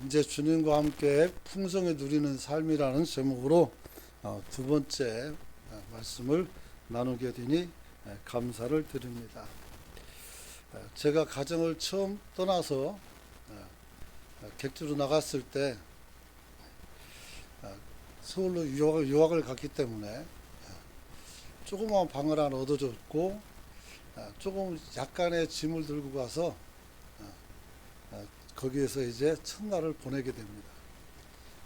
이제 주님과 함께 풍성히 누리는 삶이라는 제목으로 두 번째 말씀을 나누게 되니 감사를 드립니다. 제가 가정을 처음 떠나서 객주로 나갔을 때 서울로 유학을 갔기 때문에 조그마한 방을 하나 얻어줬고 조금 약간의 짐을 들고 가서 거기에서 이제 첫날을 보내게 됩니다.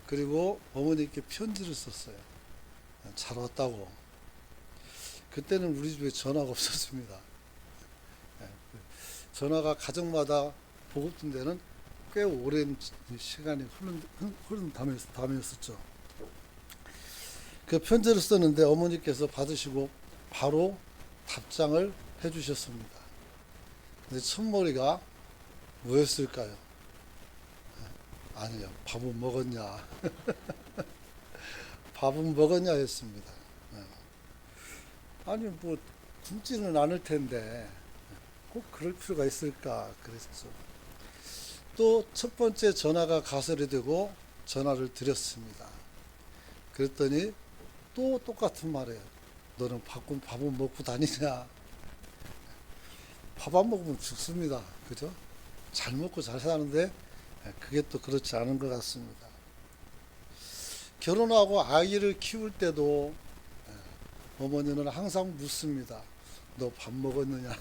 그리고 어머니께 편지를 썼어요. 잘 왔다고. 그때는 우리 집에 전화가 없었습니다. 전화가 가정마다 보급된 데는 꽤 오랜 시간이 흐른 다음이었었죠. 그 편지를 썼는데 어머니께서 받으시고 바로 답장을 해주셨습니다. 근데 첫머리가 뭐였을까요? 아니요, 밥은 먹었냐? 밥은 먹었냐 했습니다. 아니, 뭐, 굶지는 않을 텐데, 꼭 그럴 필요가 있을까? 그랬죠. 또 첫 번째 전화가 가설이 되고 전화를 드렸습니다. 그랬더니 또 똑같은 말이에요. 너는 밥은 먹고 다니냐? 밥 안 먹으면 죽습니다. 그죠? 잘 먹고 잘 사는데 그게 또 그렇지 않은 것 같습니다. 결혼하고 아이를 키울 때도 어머니는 항상 묻습니다. 너 밥 먹었느냐?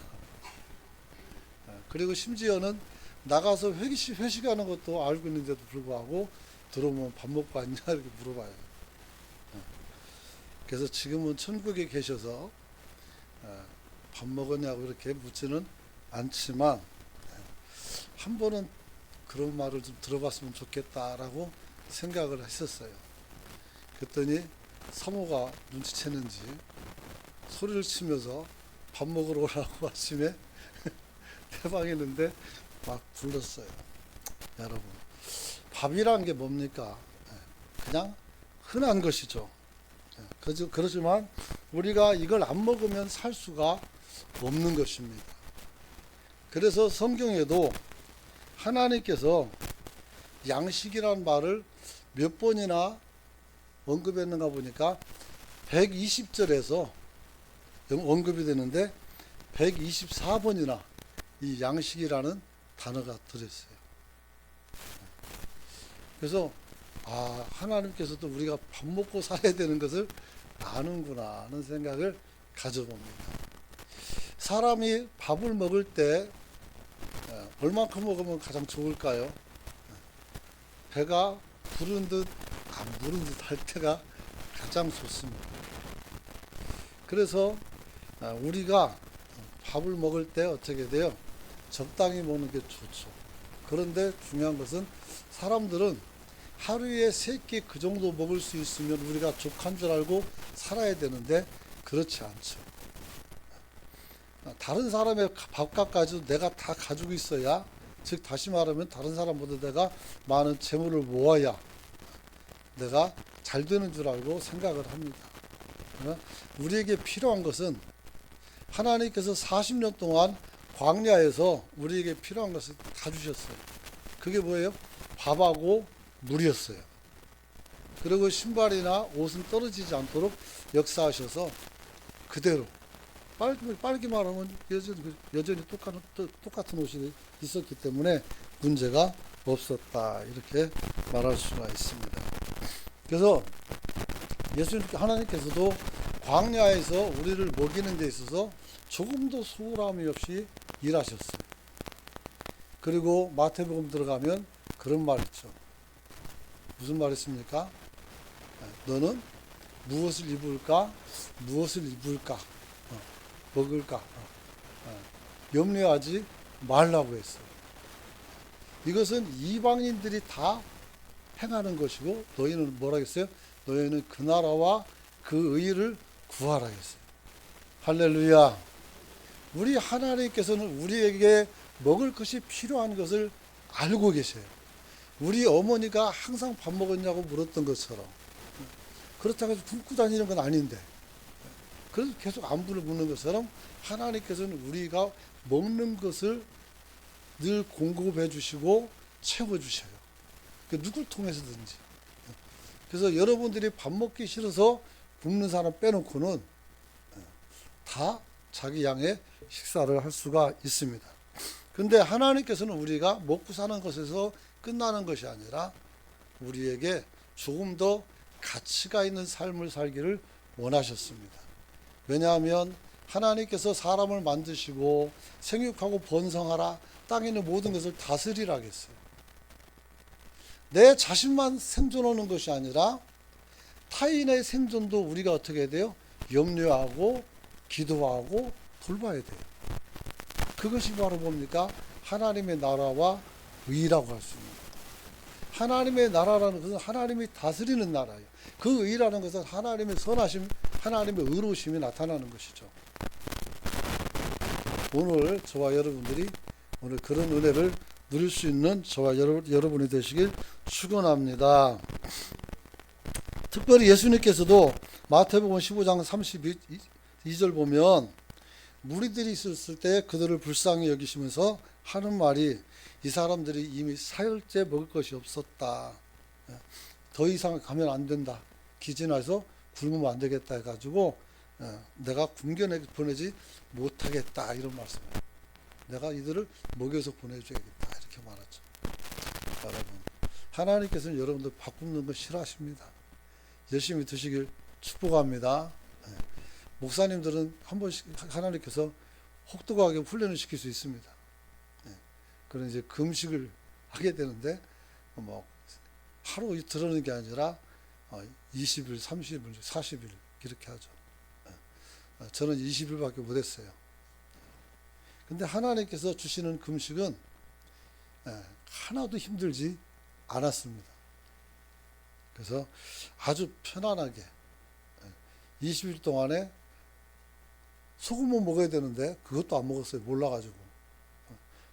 그리고 심지어는 나가서 회식하는 것도 알고 있는데도 불구하고 들어오면 밥 먹고 왔냐 이렇게 물어봐요. 그래서 지금은 천국에 계셔서 밥 먹었냐고 이렇게 묻지는 않지만 한 번은 그런 말을 좀 들어봤으면 좋겠다라고 생각을 했었어요. 그랬더니 사모가 눈치챘는지 소리를 치면서 밥 먹으러 오라고 아침에 대방에 있는데 막 불렀어요. 여러분, 밥이란 게 뭡니까? 그냥 흔한 것이죠. 그렇지만 우리가 이걸 안 먹으면 살 수가 없는 것입니다. 그래서 성경에도 하나님께서 양식이란 말을 몇 번이나 언급했는가 보니까 120절에서 언급이 되는데 124번이나 이 양식이라는 단어가 들었어요. 그래서 하나님께서도 우리가 밥 먹고 살아야 되는 것을 아는구나 하는 생각을 가져봅니다. 사람이 밥을 먹을 때 얼만큼 먹으면 가장 좋을까요? 배가 부른 듯 안 부른 듯 할 때가 가장 좋습니다. 그래서 우리가 밥을 먹을 때 어떻게 돼요? 적당히 먹는 게 좋죠. 그런데 중요한 것은 사람들은 하루에 3끼 그 정도 먹을 수 있으면 우리가 족한 줄 알고 살아야 되는데 그렇지 않죠. 다른 사람의 밥값까지도 내가 다 가지고 있어야, 즉 다시 말하면 다른 사람보다 내가 많은 재물을 모아야 내가 잘 되는 줄 알고 생각을 합니다. 우리에게 필요한 것은 하나님께서 40년 동안 광야에서 우리에게 필요한 것을 다 주셨어요. 그게 뭐예요? 밥하고 물이었어요. 그리고 신발이나 옷은 떨어지지 않도록 역사하셔서 그대로 빠르게 말하면 여전히 똑같은 옷이 있었기 때문에 문제가 없었다 이렇게 말할 수가 있습니다. 그래서 하나님께서도 광야에서 우리를 먹이는 데 있어서 조금도 소홀함이 없이 일하셨어요. 그리고 마태복음 들어가면 그런 말 있죠. 무슨 말 있습니까? 너는 무엇을 입을까? 먹을까? 염려하지 말라고 했어요. 이것은 이방인들이 다 행하는 것이고 너희는 뭐라 했어요? 너희는 그 나라와 그 의를 구하라 했어요. 할렐루야. 우리 하나님께서는 우리에게 먹을 것이 필요한 것을 알고 계세요. 우리 어머니가 항상 밥 먹었냐고 물었던 것처럼 그렇다고 해서 굶고 다니는 건 아닌데 그래서 계속 안부를 묻는 것처럼 하나님께서는 우리가 먹는 것을 늘 공급해 주시고 채워 주셔요. 그 누굴 통해서든지. 그래서 여러분들이 밥 먹기 싫어서 굶는 사람 빼놓고는 다 자기 양의 식사를 할 수가 있습니다. 근데 하나님께서는 우리가 먹고 사는 것에서 끝나는 것이 아니라 우리에게 조금 더 가치가 있는 삶을 살기를 원하셨습니다. 왜냐하면 하나님께서 사람을 만드시고 생육하고 번성하라, 땅에 있는 모든 것을 다스리라 했어요. 내 자신만 생존하는 것이 아니라 타인의 생존도 우리가 어떻게 해야 돼요? 염려하고 기도하고 돌봐야 돼요. 그것이 바로 뭡니까? 하나님의 나라와 의라고 할 수 있는 거예요. 하나님의 나라라는 것은 하나님이 다스리는 나라예요. 그 의라는 것은 하나님의 선하심, 하나님의 의로우심이 나타나는 것이죠. 오늘 저와 여러분들이 오늘 그런 은혜를 누릴 수 있는 저와 여러분이 되시길 축원합니다. 특별히 예수님께서도 마태복음 15장 32절 보면 무리들이 있었을 때 그들을 불쌍히 여기시면서 하는 말이 이 사람들이 이미 사흘째 먹을 것이 없었다. 더 이상 가면 안 된다. 기진해서 굶으면 안 되겠다 해가지고 내가 굶겨 보내지 못하겠다 이런 말씀이에요. 내가 이들을 먹여서 보내줘야겠다 이렇게 말하죠. 여러분, 하나님께서는 여러분들 밥 굶는 거 싫어하십니다. 열심히 드시길 축복합니다. 목사님들은 한 번씩 하나님께서 혹독하게 훈련을 시킬 수 있습니다. 그런 이제 금식을 하게 되는데 뭐 하루 이틀 하는 게 아니라 20일, 30일, 40일 이렇게 하죠. 저는 20일밖에 못했어요. 근데 하나님께서 주시는 금식은 하나도 힘들지 않았습니다. 그래서 아주 편안하게 20일 동안에 소금은 먹어야 되는데 그것도 안 먹었어요. 몰라가지고.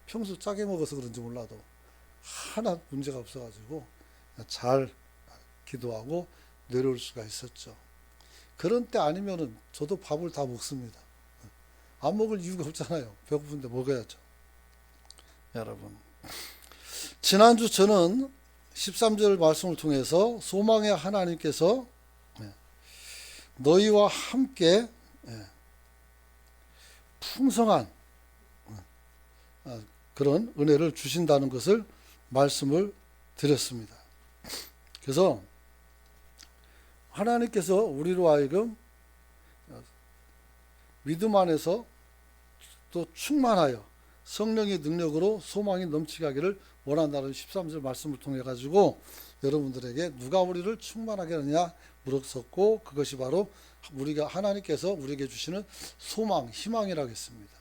평소 짜게 먹어서 그런지 몰라도 하나 문제가 없어가지고 잘 기도하고 내려올 수가 있었죠. 그런 때 아니면은 저도 밥을 다 먹습니다. 안 먹을 이유가 없잖아요. 배고픈데 먹어야죠. 여러분, 지난주 저는 13절 말씀을 통해서 소망의 하나님께서 너희와 함께 풍성한 그런 은혜를 주신다는 것을 말씀을 드렸습니다. 그래서 하나님께서 우리로 하여금 믿음 안에서 또 충만하여 성령의 능력으로 소망이 넘치게 하기를 원한다는 13절 말씀을 통해 가지고 여러분들에게 누가 우리를 충만하게 하느냐 물었었고, 그것이 바로 우리가 하나님께서 우리에게 주시는 소망, 희망이라고 했습니다.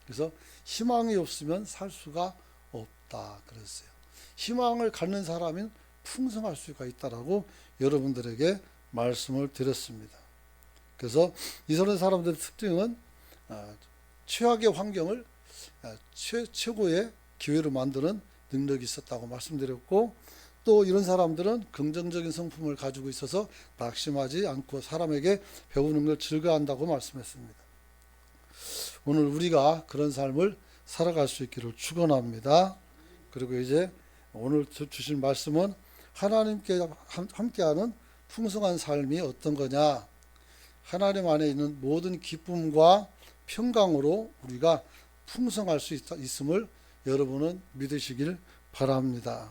그래서 희망이 없으면 살 수가 없다 그랬어요. 희망을 갖는 사람은 풍성할 수가 있다라고 여러분들에게 말씀을 드렸습니다. 그래서 이스라엘 사람들의 특징은 최악의 환경을 최고의 기회로 만드는 능력이 있었다고 말씀드렸고, 또 이런 사람들은 긍정적인 성품을 가지고 있어서 낙심하지 않고 사람에게 배우는 걸 즐거워한다고 말씀했습니다. 오늘 우리가 그런 삶을 살아갈 수 있기를 축원합니다. 그리고 이제 오늘 주신 말씀은 하나님께 함께하는 풍성한 삶이 어떤 거냐, 하나님 안에 있는 모든 기쁨과 평강으로 우리가 풍성할 수 있음을 여러분은 믿으시길 바랍니다.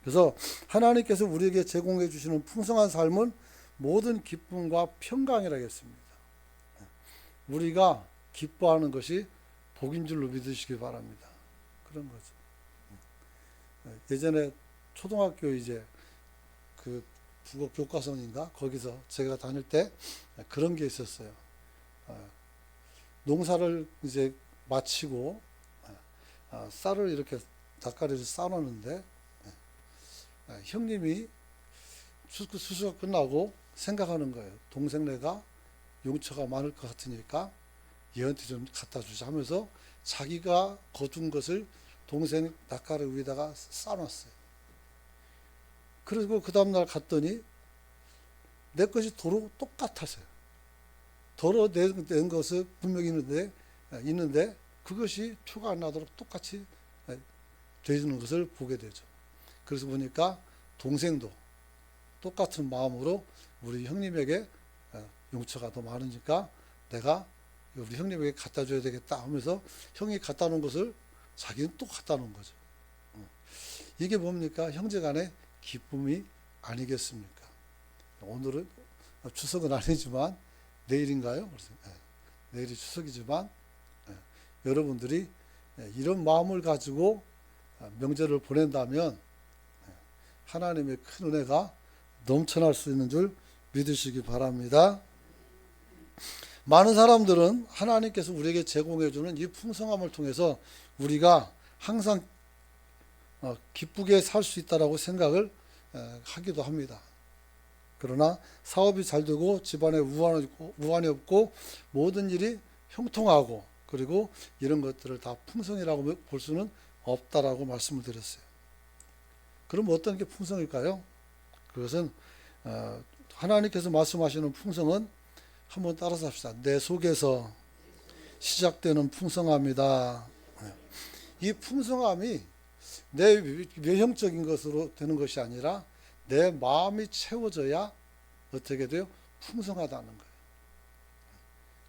그래서 하나님께서 우리에게 제공해 주시는 풍성한 삶은 모든 기쁨과 평강이라고 했습니다. 우리가 기뻐하는 것이 복인 줄로 믿으시기 바랍니다. 그런 거죠. 예전에 초등학교 이제 그 국어 교과서인가 거기서 제가 다닐 때 그런 게 있었어요. 농사를 이제 마치고 쌀을 이렇게 닭가리를 싸놓는데 형님이 수수가 끝나고 생각하는 거예요. 동생네가 용처가 많을 것 같으니까 얘한테 좀 갖다 주자 하면서 자기가 거둔 것을 동생 닭가리 위에다가 싸놨어요. 그리고 그 다음날 갔더니 내 것이 도로 똑같았어요. 도로 낸 것은 분명히 있는데 그것이 표가 안 나도록 똑같이 되는 것을 보게 되죠. 그래서 보니까 동생도 똑같은 마음으로 우리 형님에게 용처가 더 많으니까 내가 우리 형님에게 갖다 줘야 되겠다 하면서 형이 갖다 놓은 것을 자기는 또 갖다 놓은 거죠. 이게 뭡니까? 형제간의 기쁨이 아니겠습니까? 오늘은 추석은 아니지만 내일인가요? 내일이 추석이지만 여러분들이 이런 마음을 가지고 명절을 보낸다면 하나님의 큰 은혜가 넘쳐날 수 있는 줄 믿으시기 바랍니다. 많은 사람들은 하나님께서 우리에게 제공해 주는 이 풍성함을 통해서 우리가 항상 기쁘게 살 수 있다라고 생각을 하기도 합니다. 그러나 사업이 잘 되고 집안에 우환이 없고 모든 일이 형통하고 그리고 이런 것들을 다 풍성이라고 볼 수는 없다라고 말씀을 드렸어요. 그럼 어떤 게 풍성일까요? 그것은 하나님께서 말씀하시는 풍성은 한번 따라서 합시다. 내 속에서 시작되는 풍성함이다. 이 풍성함이 내 외형적인 것으로 되는 것이 아니라 내 마음이 채워져야 어떻게 돼요? 풍성하다는 거예요.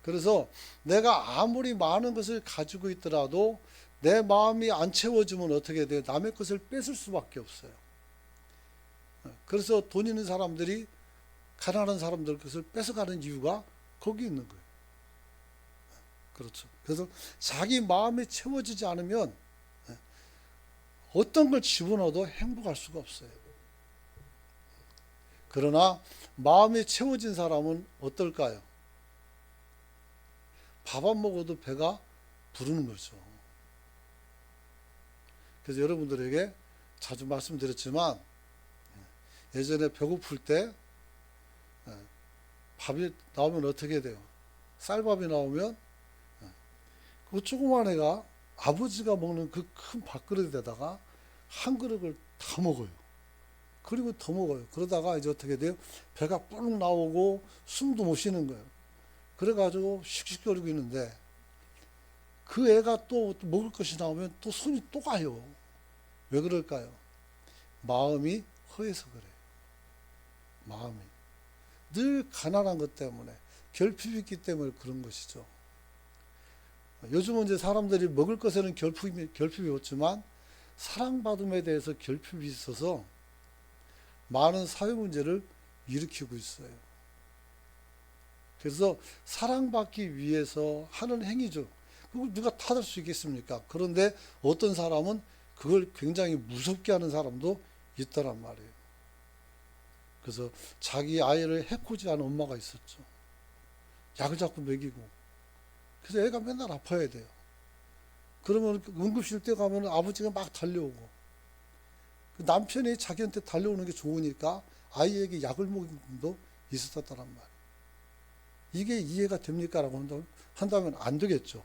그래서 내가 아무리 많은 것을 가지고 있더라도 내 마음이 안 채워지면 어떻게 돼요? 남의 것을 뺏을 수밖에 없어요. 그래서 돈 있는 사람들이 가난한 사람들 것을 뺏어가는 이유가 거기 있는 거예요. 그렇죠. 그래서 자기 마음이 채워지지 않으면 어떤 걸 집어넣어도 행복할 수가 없어요. 그러나 마음이 채워진 사람은 어떨까요? 밥 안 먹어도 배가 부르는 거죠. 그래서 여러분들에게 자주 말씀드렸지만 예전에 배고플 때 밥이 나오면 어떻게 돼요? 쌀밥이 나오면 그 조그만 애가 아버지가 먹는 그 큰 밥그릇에다가 한 그릇을 다 먹어요. 그리고 더 먹어요. 그러다가 이제 어떻게 돼요? 배가 뿔 나오고 숨도 못 쉬는 거예요. 그래가지고 씩씩거리고 있는데 그 애가 또 먹을 것이 나오면 또 손이 또 가요. 왜 그럴까요? 마음이 허해서 그래요. 마음이. 늘 가난한 것 때문에 결핍이 있기 때문에 그런 것이죠. 요즘은 이제 사람들이 먹을 것에는 결핍이 없지만 사랑받음에 대해서 결핍이 있어서 많은 사회 문제를 일으키고 있어요. 그래서 사랑받기 위해서 하는 행위죠. 그걸 누가 탓할 수 있겠습니까? 그런데 어떤 사람은 그걸 굉장히 무섭게 하는 사람도 있더란 말이에요. 그래서 자기 아이를 해코지 하는 엄마가 있었죠. 약을 자꾸 먹이고. 그래서 애가 맨날 아파야 돼요. 그러면 응급실 때 가면 아버지가 막 달려오고. 남편이 자기한테 달려오는 게 좋으니까 아이에게 약을 먹인 분도 있었다란 말이에요. 이게 이해가 됩니까? 라고 한다면 안 되겠죠.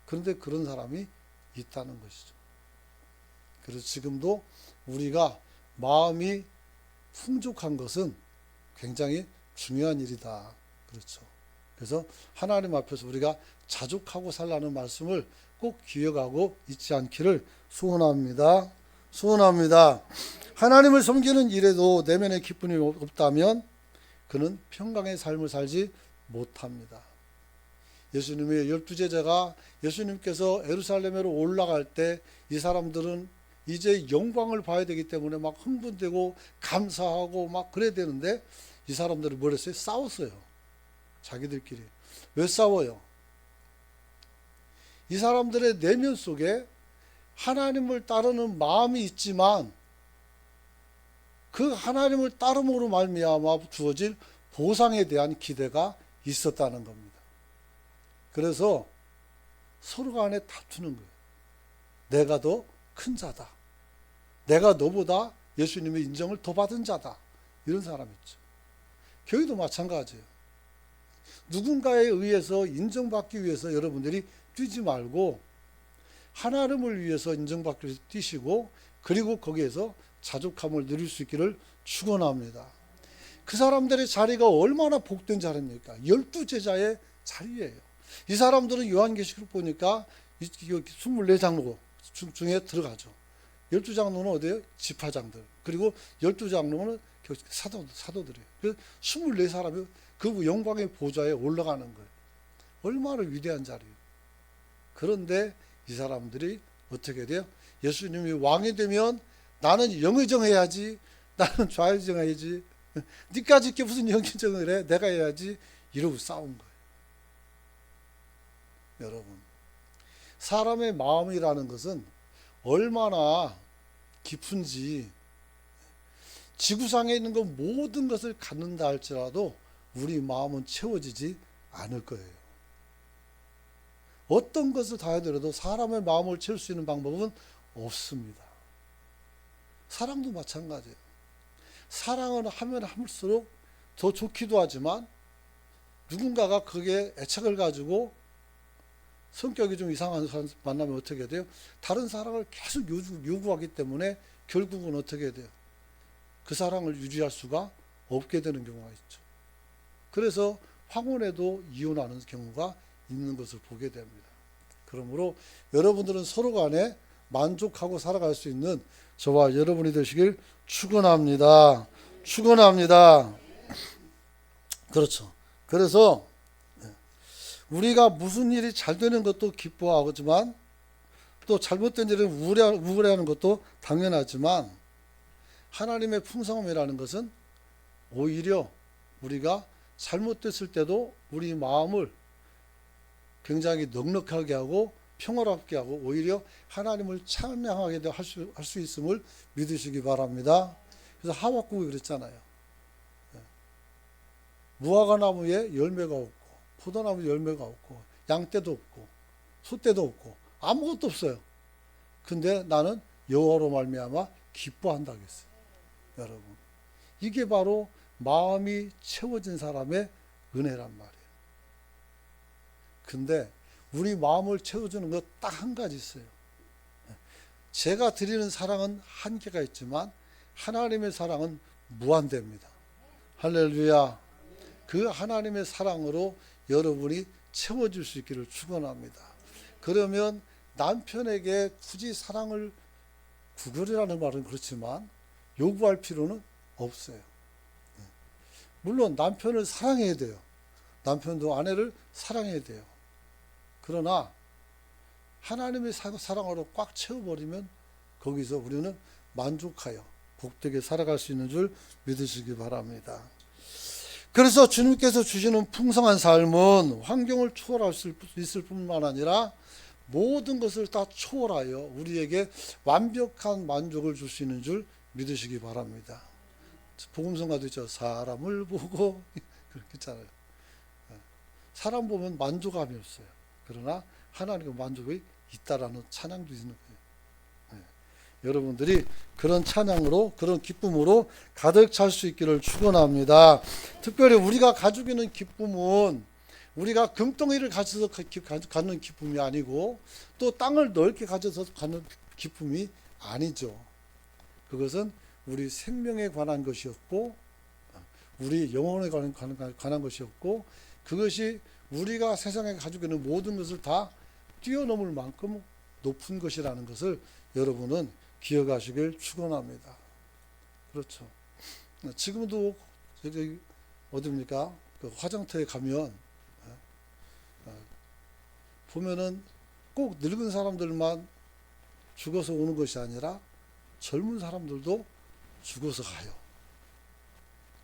그런데 그런 사람이 있다는 것이죠. 그래서 지금도 우리가 마음이 풍족한 것은 굉장히 중요한 일이다. 그렇죠. 그래서 하나님 앞에서 우리가 자족하고 살라는 말씀을 꼭 기억하고 잊지 않기를 소원합니다. 소원합니다. 하나님을 섬기는 일에도 내면의 기쁨이 없다면 그는 평강의 삶을 살지 못합니다. 예수님의 12제자가 예수님께서 예루살렘으로 올라갈 때 이 사람들은 이제 영광을 봐야 되기 때문에 막 흥분되고 감사하고 막 그래야 되는데 이 사람들이 뭘 했어요? 싸웠어요. 자기들끼리. 왜 싸워요? 이 사람들의 내면 속에 하나님을 따르는 마음이 있지만 그 하나님을 따름으로 말미암아 주어질 보상에 대한 기대가 있었다는 겁니다. 그래서 서로 간에 다투는 거예요. 내가 더 큰 자다. 내가 너보다 예수님의 인정을 더 받은 자다. 이런 사람 있죠. 교회도 마찬가지예요. 누군가에 의해서 인정받기 위해서 여러분들이 뛰지 말고 하나님을 위해서 인정받기 위해서 뛰시고 그리고 거기에서 자족함을 누릴 수 있기를 축원합니다. 그 사람들의 자리가 얼마나 복된 자리입니까? 12제자의 자리예요. 이 사람들은 요한계시록 보니까 24장로 중에 들어가죠. 12장로는 어디에요? 지파장들. 그리고 12장로는 사도들이에요. 그래서 24사람이 그 영광의 보좌에 올라가는 거예요. 얼마나 위대한 자리예요. 그런데 이 사람들이 어떻게 돼요? 예수님이 왕이 되면 나는 영의정해야지, 나는 좌의정해야지, 니까지 있게 무슨 영의정을 해, 내가 해야지, 이러고 싸운 거예요. 여러분, 사람의 마음이라는 것은 얼마나 깊은지, 지구상에 있는 것 모든 것을 갖는다 할지라도 우리 마음은 채워지지 않을 거예요. 어떤 것을 다 하더라도 사람의 마음을 채울 수 있는 방법은 없습니다. 사랑도 마찬가지예요. 사랑을 하면 할수록 더 좋기도 하지만 누군가가 거기에 애착을 가지고 성격이 좀 이상한 사람 만나면 어떻게 돼요? 다른 사랑을 계속 요구하기 때문에 결국은 어떻게 돼요? 그 사랑을 유지할 수가 없게 되는 경우가 있죠. 그래서 황혼에도 이혼하는 경우가 있는 것을 보게 됩니다. 그러므로 여러분들은 서로 간에 만족하고 살아갈 수 있는 저와 여러분이 되시길 축원합니다. 축원합니다. 그렇죠. 그래서 우리가 무슨 일이 잘 되는 것도 기뻐하지만 또 잘못된 일은 우울해하는 것도 당연하지만 하나님의 풍성함이라는 것은 오히려 우리가 잘못됐을 때도 우리 마음을 굉장히 넉넉하게 하고 평화롭게 하고 오히려 하나님을 찬양하게 할 수 있음을 믿으시기 바랍니다. 그래서 하박국이 그랬잖아요. 무화과 나무에 열매가 없고 포도나무에 열매가 없고 양떼도 없고 소떼도 없고 아무것도 없어요. 근데 나는 여호와로 말미암아 기뻐한다 그랬어요. 여러분, 이게 바로 마음이 채워진 사람의 은혜란 말이에요. 근데 우리 마음을 채워주는 것 딱 한 가지 있어요. 제가 드리는 사랑은 한계가 있지만 하나님의 사랑은 무한대입니다. 할렐루야. 그 하나님의 사랑으로 여러분이 채워줄 수 있기를 축원합니다. 그러면 남편에게 굳이 사랑을 구걸이라는 말은 그렇지만 요구할 필요는 없어요. 물론 남편을 사랑해야 돼요. 남편도 아내를 사랑해야 돼요. 그러나 하나님의 사랑으로 꽉 채워버리면 거기서 우리는 만족하여 복되게 살아갈 수 있는 줄 믿으시기 바랍니다. 그래서 주님께서 주시는 풍성한 삶은 환경을 초월할 수 있을 뿐만 아니라 모든 것을 다 초월하여 우리에게 완벽한 만족을 줄 수 있는 줄 믿으시기 바랍니다. 복음성가도 있죠. 사람을 보고 그렇게 있잖아요. 사람 보면 만족감이 없어요. 그러나 하나님의 만족이 있다라는 찬양도 있는 거예요. 여러분들이 그런 찬양으로 그런 기쁨으로 가득 찰 수 있기를 축원합니다. 특별히 우리가 가지고 있는 기쁨은 우리가 금덩이를 가져서 갖는 기쁨이 아니고 또 땅을 넓게 가져서 갖는 기쁨이 아니죠. 그것은 우리 생명에 관한 것이었고 우리 영혼에 관한 것이었고 그것이 우리가 세상에 가지고 있는 모든 것을 다 뛰어넘을 만큼 높은 것이라는 것을 여러분은 기억하시길 축원합니다. 그렇죠. 지금도 저기 어디입니까? 그 화장터에 가면 보면은 꼭 늙은 사람들만 죽어서 오는 것이 아니라 젊은 사람들도 죽어서 가요.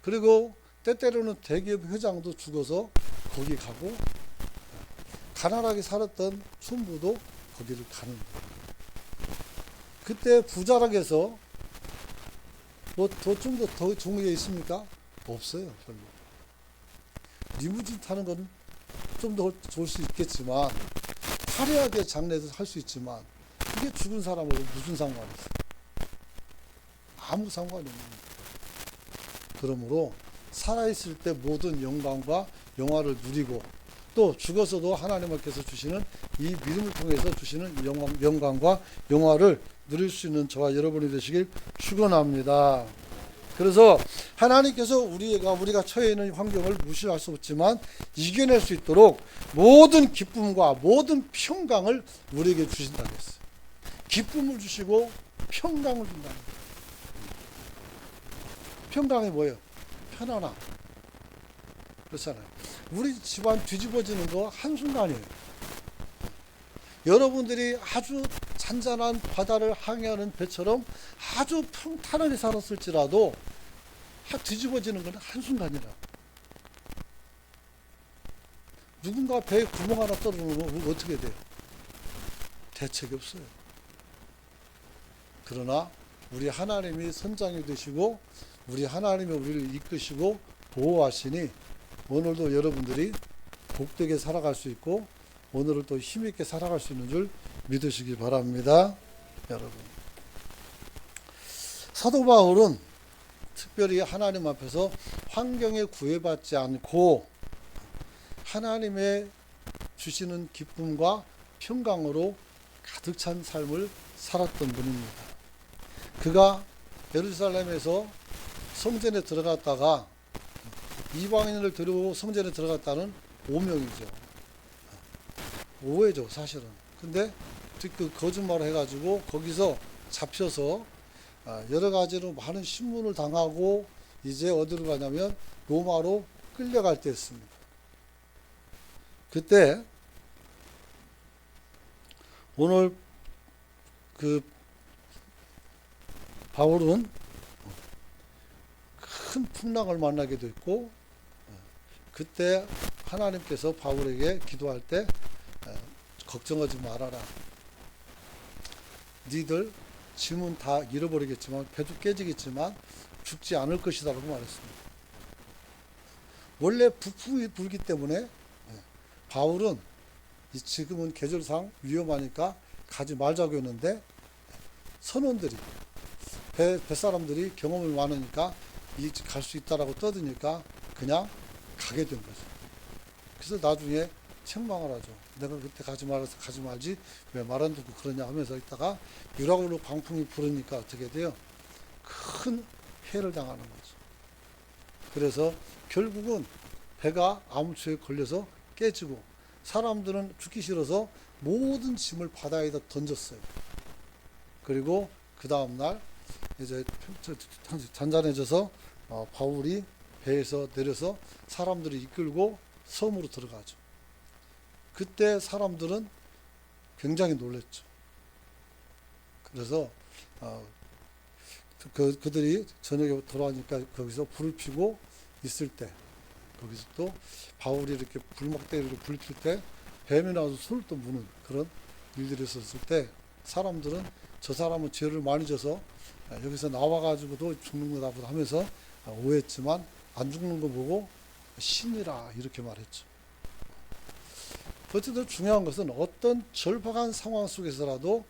그리고 때때로는 대기업 회장도 죽어서 거기 가고 가난하게 살았던 총부도 거기를 가는 거예요. 그때 부자라고 해서 뭐 좀 더 좋은 게 있습니까? 없어요. 별로. 리무진 타는 건 좀 더 좋을 수 있겠지만 화려하게 장례에서 할 수 있지만 그게 죽은 사람하고 무슨 상관이 있어요? 아무 상관이 없는 거예요. 그러므로 살아있을 때 모든 영광과 영화를 누리고 또 죽어서도 하나님께서 주시는 이 믿음을 통해서 주시는 영광과 영화를 누릴 수 있는 저와 여러분이 되시길 축원합니다. 그래서 하나님께서 우리가 처해 있는 환경을 무시할 수 없지만 이겨낼 수 있도록 모든 기쁨과 모든 평강을 우리에게 주신다고 했어요. 기쁨을 주시고 평강을 준다는 거예요. 평강이 뭐예요? 편안함. 그렇잖아요. 우리 집안 뒤집어지는 거 한순간이에요. 여러분들이 아주 잔잔한 바다를 항해하는 배처럼 아주 평탄하게 살았을지라도 뒤집어지는 건 한순간이라. 누군가 배에 구멍 하나 떨어지면 어떻게 돼요? 대책이 없어요. 그러나 우리 하나님이 선장이 되시고 우리 하나님이 우리를 이끄시고 보호하시니 오늘도 여러분들이 복되게 살아갈 수 있고 오늘을 또 힘있게 살아갈 수 있는 줄 믿으시기 바랍니다. 여러분, 사도 바울은 특별히 하나님 앞에서 환경에 구애받지 않고 하나님의 주시는 기쁨과 평강으로 가득 찬 삶을 살았던 분입니다. 그가 예루살렘에서 성전에 들어갔다가 이방인을 데리고 성전에 들어갔다는 오명이죠. 오해죠, 사실은. 근데 그 거짓말을 해가지고 거기서 잡혀서 여러 가지로 많은 신문을 당하고 이제 어디로 가냐면 로마로 끌려갈 때였습니다. 그때 오늘 그 바울은 큰 풍랑을 만나게 됐고 그때 하나님께서 바울에게 기도할 때 걱정하지 말아라. 니들 짐은 다 잃어버리겠지만 배도 깨지겠지만 죽지 않을 것이다 라고 말했습니다. 원래 북풍이 불기 때문에 바울은 지금은 계절상 위험하니까 가지 말자고 했는데 선원들이 뱃사람들이 경험이 많으니까 갈 수 있다라고 떠드니까 그냥 가게 된 거죠. 그래서 나중에 책망을 하죠. 내가 그때 가지 말아서 가지 말지 왜 말 안 듣고 그러냐 하면서 있다가 유락으로 광풍이 불으니까 어떻게 돼요? 큰 해를 당하는 거죠. 그래서 결국은 배가 아무추에 걸려서 깨지고 사람들은 죽기 싫어서 모든 짐을 바다에다 던졌어요. 그리고 그 다음날 이제 잔잔해져서 바울이 배에서 내려서 사람들을 이끌고 섬으로 들어가죠. 그때 사람들은 굉장히 놀랐죠. 그래서 그들이 저녁에 돌아오니까 거기서 불을 피고 있을 때 거기서 또 바울이 이렇게 불막대기로 불 필 때 뱀이 나와서 손을 또 무는 그런 일들이 있었을 때 사람들은 저 사람은 죄를 많이 져서 여기서 나와가지고도 죽는 거다 보다 하면서 오해했지만 안 죽는 거 보고 신이라 이렇게 말했죠. 어쨌든 중요한 것은 어떤 절박한 상황 속에서라도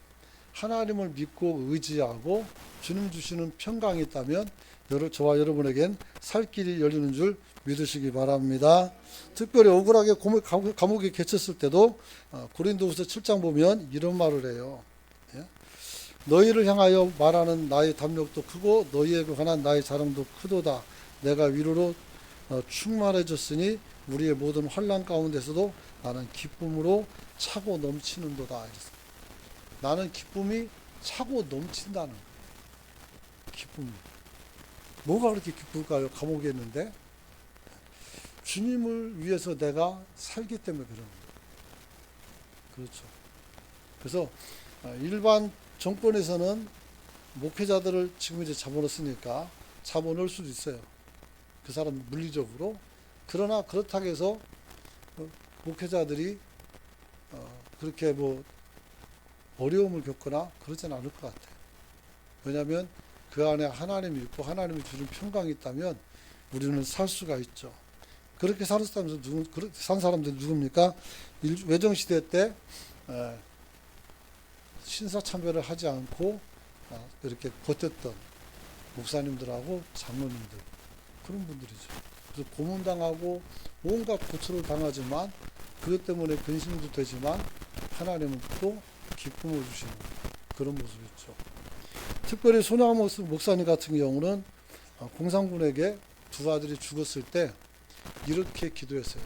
하나님을 믿고 의지하고 주님 주시는 평강이 있다면 저와 여러분에겐 살 길이 열리는 줄 믿으시기 바랍니다. 특별히 억울하게 감옥에 갇혔을 때도 고린도후서 7장 보면 이런 말을 해요. 너희를 향하여 말하는 나의 담력도 크고 너희에 관한 나의 자랑도 크도다. 내가 위로로 충만해졌으니 우리의 모든 환난 가운데서도 나는 기쁨으로 차고 넘치는도다. 나는 기쁨이 차고 넘친다는 거예요. 기쁨이. 뭐가 그렇게 기쁠까요? 감옥에 있는데 주님을 위해서 내가 살기 때문에 그런 거예요. 그렇죠. 그래서 일반 정권에서는 목회자들을 지금 이제 잡아넣었으니까 잡아넣을 수도 있어요. 그 사람 물리적으로. 그러나 그렇다고 해서 목회자들이 그렇게 뭐 어려움을 겪거나 그러진 않을 것 같아요. 왜냐하면 그 안에 하나님이 있고 하나님이 주는 평강이 있다면 우리는 살 수가 있죠. 그렇게 산 사람들은 누굽니까? 외정시대 때 신사참배를 하지 않고 이렇게 버텼던 목사님들하고 장로님들 그런 분들이죠. 그래서 고문당하고 온갖 고초를 당하지만 그것 때문에 근심도 되지만 하나님은 또 기쁨을 주시는 그런 모습이죠. 특별히 손양원 목사님 같은 경우는 공산군에게 두 아들이 죽었을 때 이렇게 기도했어요.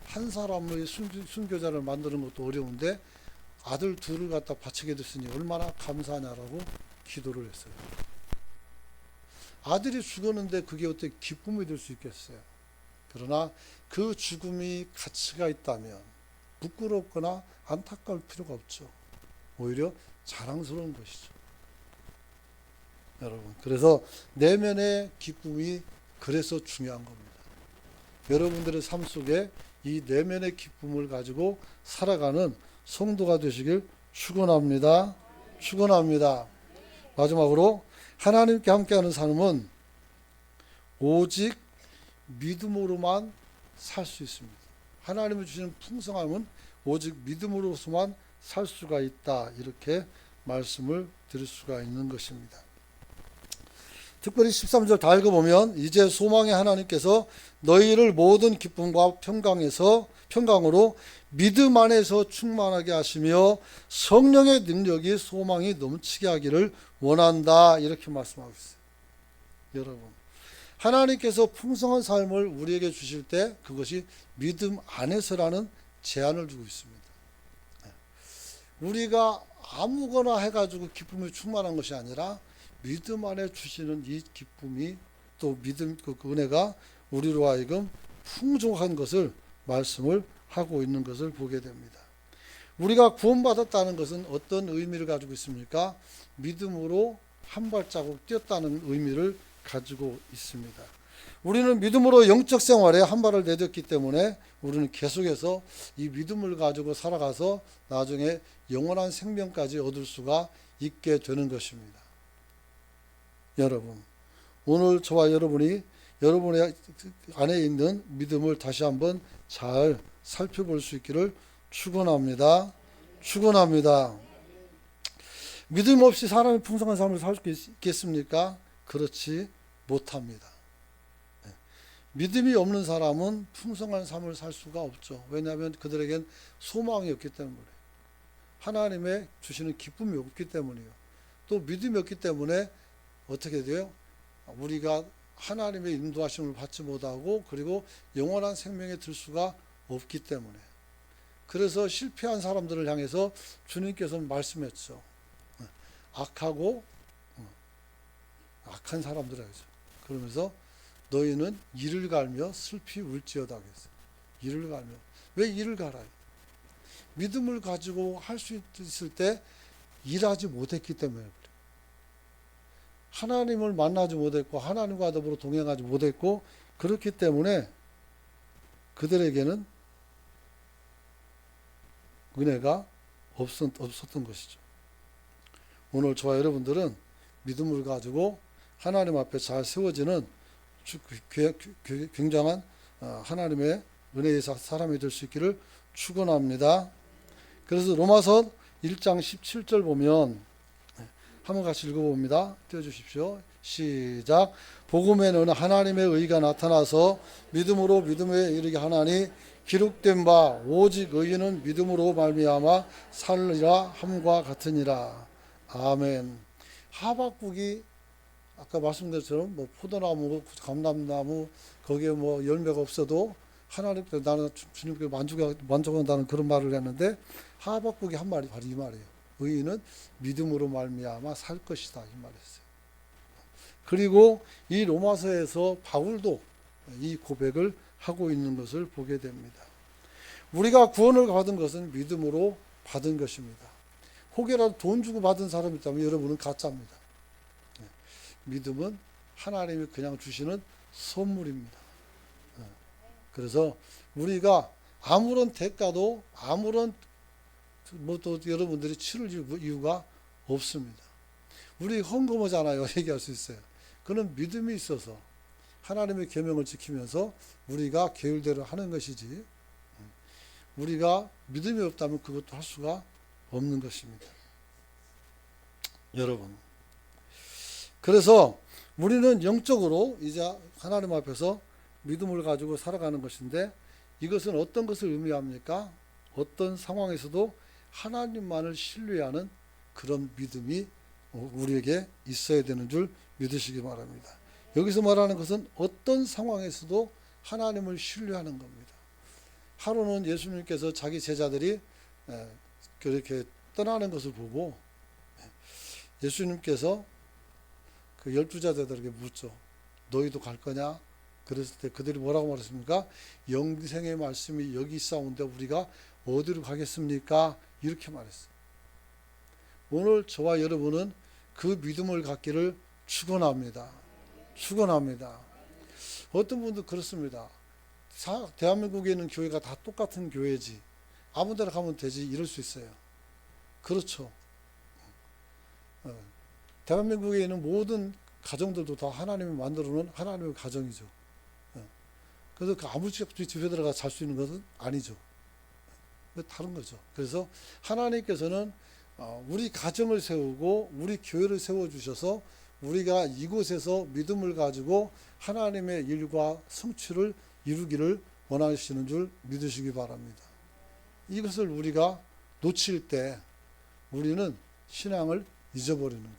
한 사람의 순교자를 만드는 것도 어려운데 아들 둘을 갖다 바치게 됐으니 얼마나 감사하냐라고 기도를 했어요. 아들이 죽었는데 그게 어떻게 기쁨이 될 수 있겠어요? 그러나 그 죽음이 가치가 있다면 부끄럽거나 안타까울 필요가 없죠. 오히려 자랑스러운 것이죠. 여러분, 그래서 내면의 기쁨이 그래서 중요한 겁니다. 여러분들의 삶 속에 이 내면의 기쁨을 가지고 살아가는 성도가 되시길 축원합니다. 축원합니다. 마지막으로 하나님께 함께하는 삶은 오직 믿음으로만 살 수 있습니다. 하나님이 주시는 풍성함은 오직 믿음으로서만 살 수가 있다. 이렇게 말씀을 드릴 수가 있는 것입니다. 특별히 13절 다 읽어보면 이제 소망의 하나님께서 너희를 모든 기쁨과 평강으로 믿음 안에서 충만하게 하시며 성령의 능력이 소망이 넘치게 하기를 원한다. 이렇게 말씀하고 있어요. 여러분, 하나님께서 풍성한 삶을 우리에게 주실 때 그것이 믿음 안에서라는 제한을 두고 있습니다. 우리가 아무거나 해가지고 기쁨이 충만한 것이 아니라 믿음 안에 주시는 이 기쁨이 또 믿음 그 은혜가 우리로 하여금 풍족한 것을 말씀을 하고 있는 것을 보게 됩니다. 우리가 구원받았다는 것은 어떤 의미를 가지고 있습니까? 믿음으로 한 발자국 뛰었다는 의미를 가지고 있습니다. 우리는 믿음으로 영적 생활에 한 발을 내딛기 때문에 우리는 계속해서 이 믿음을 가지고 살아가서 나중에 영원한 생명까지 얻을 수가 있게 되는 것입니다. 여러분, 오늘 저와 여러분이 여러분의 안에 있는 믿음을 다시 한번 잘 살펴볼 수 있기를 축원합니다. 축원합니다. 믿음 없이 사람이 풍성한 삶을 살 수 있겠습니까? 그렇지 못합니다. 믿음이 없는 사람은 풍성한 삶을 살 수가 없죠. 왜냐하면 그들에겐 소망이 없기 때문에, 하나님의 주시는 기쁨이 없기 때문이요. 또 믿음이 없기 때문에 어떻게 돼요? 우리가 하나님의 인도하심을 받지 못하고 그리고 영원한 생명에 들 수가 없기 때문에. 그래서 실패한 사람들을 향해서 주님께서 말씀했죠. 악한 사람들이라죠. 그러면서 너희는 이를 갈며 슬피 울지어다 그랬어요. 이를 갈며. 왜 이를 갈아요? 믿음을 가지고 할 수 있을 때 일하지 못했기 때문에 그래요. 하나님을 만나지 못했고 하나님과 더불어 동행하지 못했고 그렇기 때문에 그들에게는 은혜가 없었던 것이죠. 오늘 저와 여러분들은 믿음을 가지고 하나님 앞에 잘 세워지는 굉장한 하나님의 은혜의 사람이 될 수 있기를 축원합니다. 그래서 로마서 1장 17절 보면 한번 같이 읽어봅니다. 띄워주십시오. 시작. 복음에는 하나님의 의가 나타나서 믿음으로 믿음에 이르게 하나니 기록된 바 오직 의인은 믿음으로 말미암아 살리라 함과 같으니라. 아멘. 하박국이 아까 말씀드린 것처럼 뭐 포도나무, 감람나무 거기에 뭐 열매가 없어도 하나님께 나는 주님께 만족한다는 그런 말을 했는데 하박국이 한 말이 바로 이 말이에요. 의인은 믿음으로 말미암아 살 것이다 이 말이었어요. 그리고 이 로마서에서 바울도 이 고백을 하고 있는 것을 보게 됩니다. 우리가 구원을 받은 것은 믿음으로 받은 것입니다. 혹여라도 돈 주고 받은 사람이 있다면 여러분은 가짜입니다. 믿음은 하나님이 그냥 주시는 선물입니다. 그래서 우리가 아무런 대가도 아무런 또 여러분들이 치를 이유가 없습니다. 우리 헌금하잖아요. 얘기할 수 있어요. 그는 믿음이 있어서 하나님의 계명을 지키면서 우리가 계율대로 하는 것이지 우리가 믿음이 없다면 그것도 할 수가 없는 것입니다. 여러분, 그래서 우리는 영적으로 이제 하나님 앞에서 믿음을 가지고 살아가는 것인데 이것은 어떤 것을 의미합니까? 어떤 상황에서도 하나님만을 신뢰하는 그런 믿음이 우리에게 있어야 되는 줄 믿으시기 바랍니다. 여기서 말하는 것은 어떤 상황에서도 하나님을 신뢰하는 겁니다. 하루는 예수님께서 자기 제자들이 그렇게 떠나는 것을 보고 예수님께서 그 12자들에게 묻죠. 너희도 갈 거냐? 그랬을 때 그들이 뭐라고 말했습니까? 영생의 말씀이 여기 있사온데 우리가 어디로 가겠습니까? 이렇게 말했어요. 오늘 저와 여러분은 그 믿음을 갖기를 축원합니다. 축원합니다. 어떤 분도 그렇습니다. 대한민국에 있는 교회가 다 똑같은 교회지, 아무 데나 가면 되지, 이럴 수 있어요. 그렇죠. 대한민국에 있는 모든 가정들도 다 하나님이 만들어 놓은 하나님의 가정이죠. 그래서 그 아무 집에 들어가 잘 수 있는 것은 아니죠. 다른 거죠. 그래서 하나님께서는 우리 가정을 세우고 우리 교회를 세워주셔서 우리가 이곳에서 믿음을 가지고 하나님의 일과 성취를 이루기를 원하시는 줄 믿으시기 바랍니다. 이것을 우리가 놓칠 때 우리는 신앙을 잊어버리는 거예요.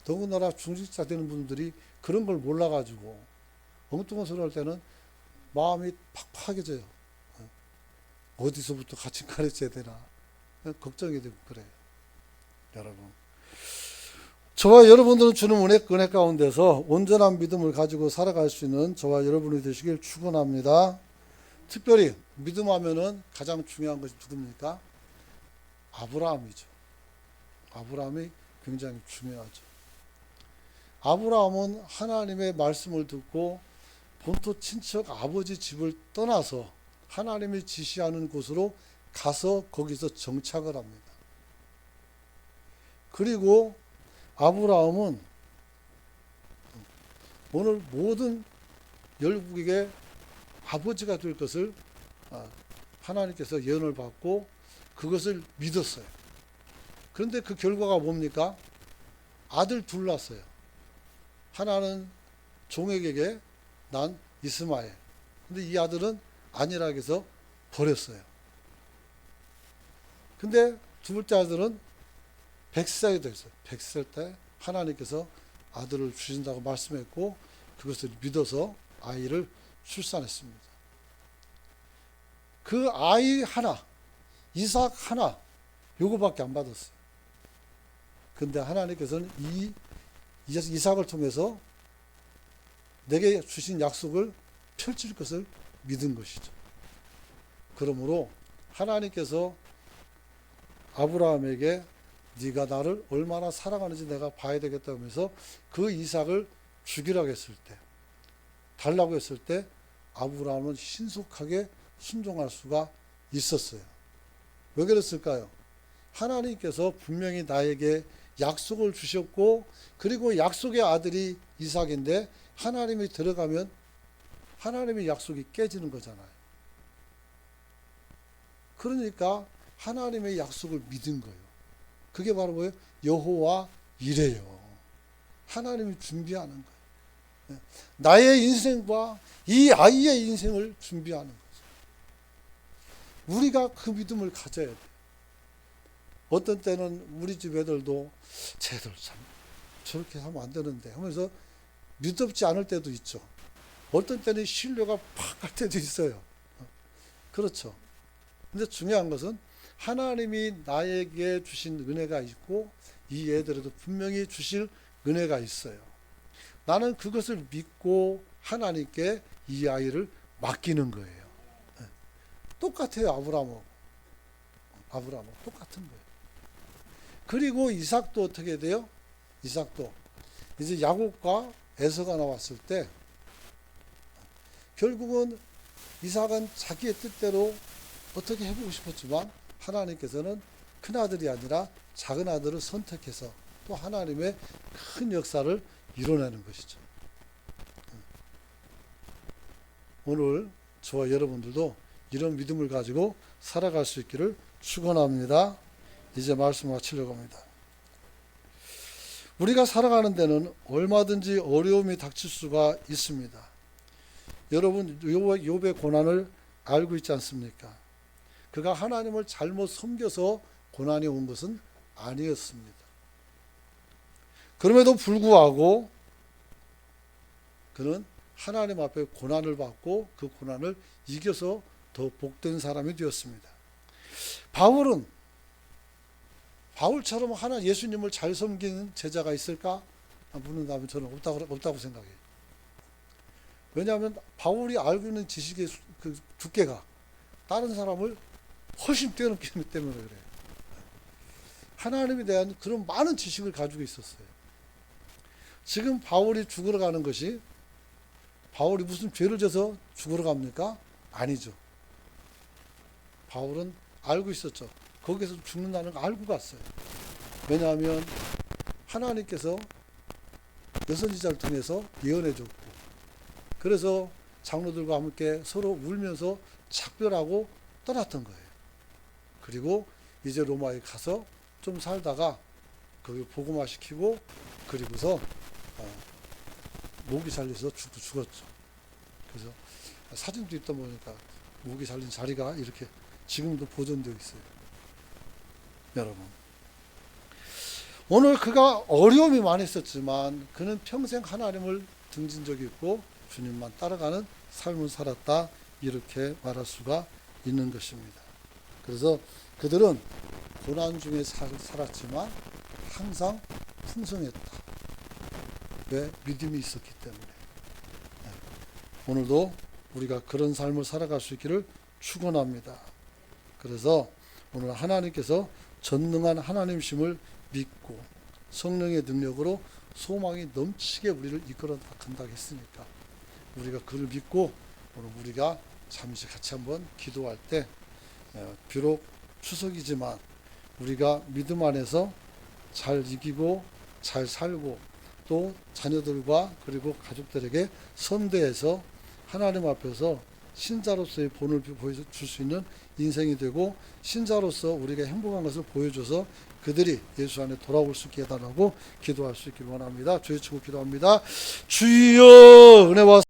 더군다나 중직자 되는 분들이 그런 걸 몰라가지고 엉뚱한 소리 할 때는 마음이 팍팍해져요. 어디서부터 같이 가르쳐야 되나 걱정이 되고 그래요. 여러분, 저와 여러분들은 주는 은혜 가운데서 온전한 믿음을 가지고 살아갈 수 있는 저와 여러분이 되시길 축원합니다. 특별히 믿음하면은 가장 중요한 것이 누굽니까? 아브라함이죠. 아브라함이 굉장히 중요하죠. 아브라함은 하나님의 말씀을 듣고 본토 친척 아버지 집을 떠나서 하나님이 지시하는 곳으로 가서 거기서 정착을 합니다. 그리고 아브라함은 오늘 모든 열국에게 아버지가 될 것을 하나님께서 예언을 받고 그것을 믿었어요. 그런데 그 결과가 뭡니까? 아들 둘 낳았어요. 하나는 종에게 난 이스마엘. 근데 이 아들은 아니라 해서 버렸어요. 근데 두 번째 아들은 100살이 됐어요. 100살 때 하나님께서 아들을 주신다고 말씀했고 그것을 믿어서 아이를 출산했습니다. 그 아이 하나, 이삭 하나, 요거밖에 안 받았어요. 근데 하나님께서는 이 이삭을 통해서 내게 주신 약속을 펼칠 것을 믿은 것이죠. 그러므로 하나님께서 아브라함에게 네가 나를 얼마나 사랑하는지 내가 봐야 되겠다 하면서 그 이삭을 죽이라고 했을 때, 달라고 했을 때 아브라함은 신속하게 순종할 수가 있었어요. 왜 그랬을까요? 하나님께서 분명히 나에게 약속을 주셨고 그리고 약속의 아들이 이삭인데 하나님이 들어가면 하나님의 약속이 깨지는 거잖아요. 그러니까 하나님의 약속을 믿은 거예요. 그게 바로 뭐예요? 여호와 이래요. 하나님이 준비하는 거예요. 나의 인생과 이 아이의 인생을 준비하는 거죠. 우리가 그 믿음을 가져야 돼요. 어떤 때는 우리 집 애들도 쟤들 참 저렇게 하면 안 되는데 하면서 믿음지 않을 때도 있죠. 어떤 때는 신뢰가 팍 갈 때도 있어요. 그렇죠. 근데 중요한 것은 하나님이 나에게 주신 은혜가 있고 이 애들에도 분명히 주실 은혜가 있어요. 나는 그것을 믿고 하나님께 이 아이를 맡기는 거예요. 똑같아요. 아브라함하고 똑같은 거예요. 그리고 이삭도 어떻게 돼요? 이삭도 이제 야곱과 에서가 나왔을 때 결국은 이삭은 자기의 뜻대로 어떻게 해보고 싶었지만 하나님께서는 큰 아들이 아니라 작은 아들을 선택해서 또 하나님의 큰 역사를 이뤄내는 것이죠. 오늘 저와 여러분들도 이런 믿음을 가지고 살아갈 수 있기를 축원합니다. 이제 말씀 마치려고 합니다. 우리가 살아가는 데는 얼마든지 어려움이 닥칠 수가 있습니다. 여러분 욥의 고난을 알고 있지 않습니까? 그가 하나님을 잘못 섬겨서 고난이 온 것은 아니었습니다. 그럼에도 불구하고 그는 하나님 앞에 고난을 받고 그 고난을 이겨서 더 복된 사람이 되었습니다. 바울은 바울처럼 하나 예수님을 잘 섬기는 제자가 있을까? 묻는다면 저는 없다고 생각해요. 왜냐하면 바울이 알고 있는 지식의 그 두께가 다른 사람을 훨씬 뛰어넘기 때문에 그래요. 하나님에 대한 그런 많은 지식을 가지고 있었어요. 지금 바울이 죽으러 가는 것이 바울이 무슨 죄를 져서 죽으러 갑니까? 아니죠. 바울은 알고 있었죠. 거기서 죽는다는 걸 알고 갔어요. 왜냐하면 하나님께서 여선지자를 통해서 예언해 줬고, 그래서 장로들과 함께 서로 울면서 작별하고 떠났던 거예요. 그리고 이제 로마에 가서 좀 살다가 거기 복음화 시키고, 그리고서 목이 잘려서 죽었죠. 그래서 사진도 있다 보니까 목이 잘린 자리가 이렇게 지금도 보존되어 있어요. 여러분, 오늘 그가 어려움이 많이 있었지만 그는 평생 하나님을 등진 적이 있고 주님만 따라가는 삶을 살았다, 이렇게 말할 수가 있는 것입니다. 그래서 그들은 고난 중에 살았지만 항상 풍성했다. 왜? 믿음이 있었기 때문에. 오늘도 우리가 그런 삶을 살아갈 수 있기를 축원합니다. 그래서 오늘 하나님께서 전능한 하나님심을 믿고 성령의 능력으로 소망이 넘치게 우리를 이끌어 간다 했으니까 우리가 그를 믿고 오늘 우리가 잠시 같이 한번 기도할 때, 비록 추석이지만 우리가 믿음 안에서 잘 이기고 잘 살고 또 자녀들과 그리고 가족들에게 선대해서 하나님 앞에서 신자로서의 본을 보여줄 수 있는 인생이 되고, 신자로서 우리가 행복한 것을 보여줘서 그들이 예수 안에 돌아올 수 있게 해달라고 기도할 수 있기를 원합니다. 주의 친구 기도합니다. 주여, 은혜와